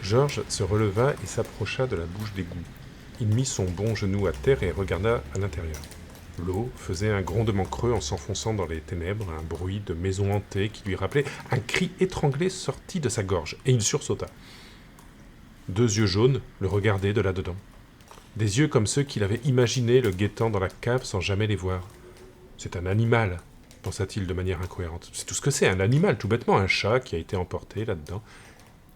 Georges se releva et s'approcha de la bouche d'égout. Il mit son bon genou à terre et regarda à l'intérieur. L'eau faisait un grondement creux en s'enfonçant dans les ténèbres, un bruit de maison hantée qui lui rappelait un cri étranglé sorti de sa gorge, et il sursauta. Deux yeux jaunes le regardaient de là-dedans. Des yeux comme ceux qu'il avait imaginés le guettant dans la cave sans jamais les voir. « C'est un animal », pensa-t-il de manière incohérente. « C'est tout ce que c'est, un animal, tout bêtement, un chat qui a été emporté là-dedans. »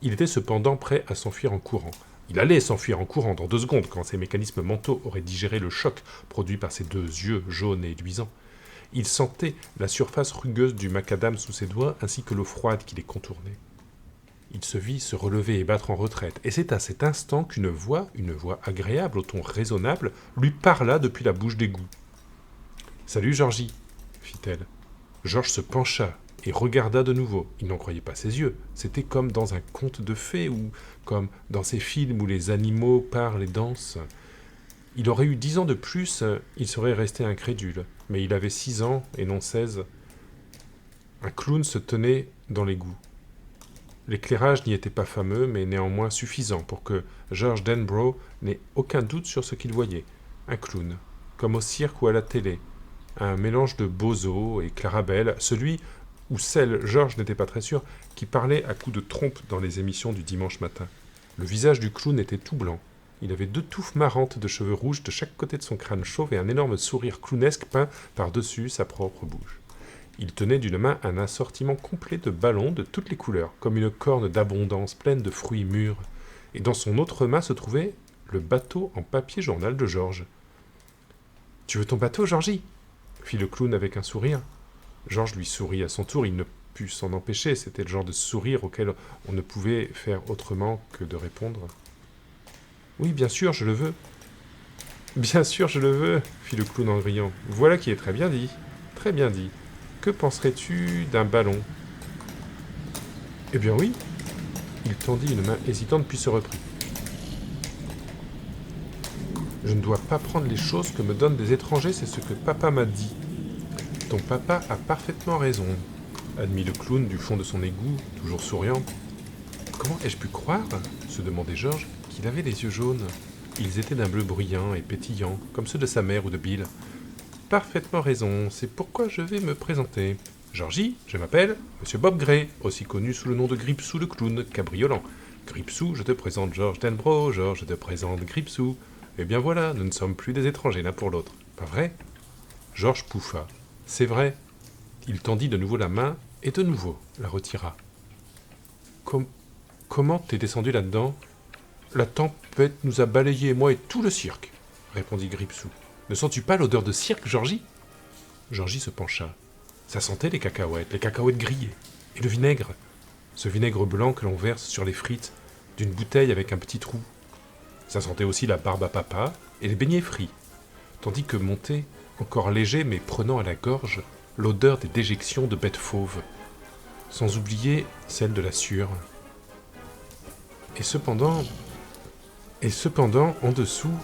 Il était cependant prêt à s'enfuir en courant. Il allait s'enfuir en courant dans 2 secondes quand ses mécanismes mentaux auraient digéré le choc produit par ses 2 yeux jaunes et luisants. Il sentait la surface rugueuse du macadam sous ses doigts ainsi que l'eau froide qui les contournait. Il se vit se relever et battre en retraite, et c'est à cet instant qu'une voix agréable au ton raisonnable, lui parla depuis la bouche d'égout. « Salut, Georgie !» fit-elle. Georges se pencha et regarda de nouveau. Il n'en croyait pas ses yeux. C'était comme dans un conte de fées ou comme dans ces films où les animaux parlent et dansent. Il aurait eu 10 ans de plus, il serait resté incrédule. Mais il avait 6 ans et non 16. Un clown se tenait dans l'égout. L'éclairage n'y était pas fameux, mais néanmoins suffisant pour que George Denbrough n'ait aucun doute sur ce qu'il voyait. Un clown, comme au cirque ou à la télé. Un mélange de Bozo et Clarabelle, celui ou celle, Georges n'était pas très sûr, qui parlait à coups de trompe dans les émissions du dimanche matin. Le visage du clown était tout blanc. Il avait 2 touffes marrantes de cheveux rouges de chaque côté de son crâne chauve et un énorme sourire clownesque peint par-dessus sa propre bouche. Il tenait d'une main un assortiment complet de ballons de toutes les couleurs, comme une corne d'abondance pleine de fruits mûrs. Et dans son autre main se trouvait le bateau en papier journal de Georges. « Tu veux ton bateau, Georgie ?» fit le clown avec un sourire. Georges lui sourit à son tour, il ne put s'en empêcher, c'était le genre de sourire auquel on ne pouvait faire autrement que de répondre. « Oui, bien sûr, je le veux. »« Bien sûr, je le veux, » fit le clown en riant. « Voilà qui est très bien dit. Très bien dit. Que penserais-tu d'un ballon ?»« Eh bien oui. » Il tendit une main hésitante puis se reprit. « Je ne dois pas prendre les choses que me donnent des étrangers, c'est ce que papa m'a dit. » « Ton papa a parfaitement raison, » admit le clown du fond de son égout, toujours souriant. « Comment ai-je pu croire, » se demandait Georges, « qu'il avait les yeux jaunes. Ils étaient d'un bleu bruyant et pétillant, comme ceux de sa mère ou de Bill. »« Parfaitement raison, c'est pourquoi je vais me présenter. Georgie, je m'appelle Monsieur Bob Gray, aussi connu sous le nom de Gripsou le clown, cabriolant. Gripsou, je te présente George Denbrough, George, je te présente Gripsou. Eh bien voilà, nous ne sommes plus des étrangers l'un pour l'autre. Pas vrai ?» Georges pouffa. « C'est vrai. » Il tendit de nouveau la main et de nouveau la retira. « Comment t'es descendu là-dedans ? La tempête nous a balayés, moi et tout le cirque, » répondit Gripsou. « Ne sens-tu pas l'odeur de cirque, Georgie ?» Georgie se pencha. Ça sentait les cacahuètes grillées, et le vinaigre, ce vinaigre blanc que l'on verse sur les frites d'une bouteille avec un petit trou. Ça sentait aussi la barbe à papa et les beignets frits, tandis que montait, encore léger mais prenant à la gorge, l'odeur des déjections de bêtes fauves, sans oublier celle de la sueur. Et cependant, en dessous,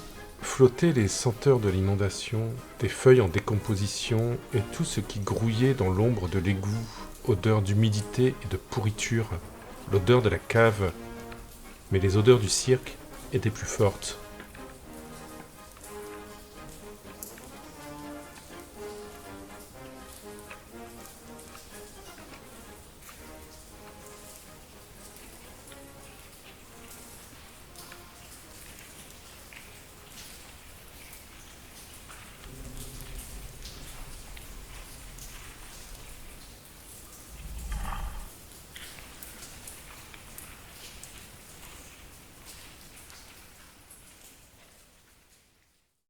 flottaient les senteurs de l'inondation, des feuilles en décomposition et tout ce qui grouillait dans l'ombre de l'égout, odeur d'humidité et de pourriture, l'odeur de la cave. Mais les odeurs du cirque étaient plus fortes.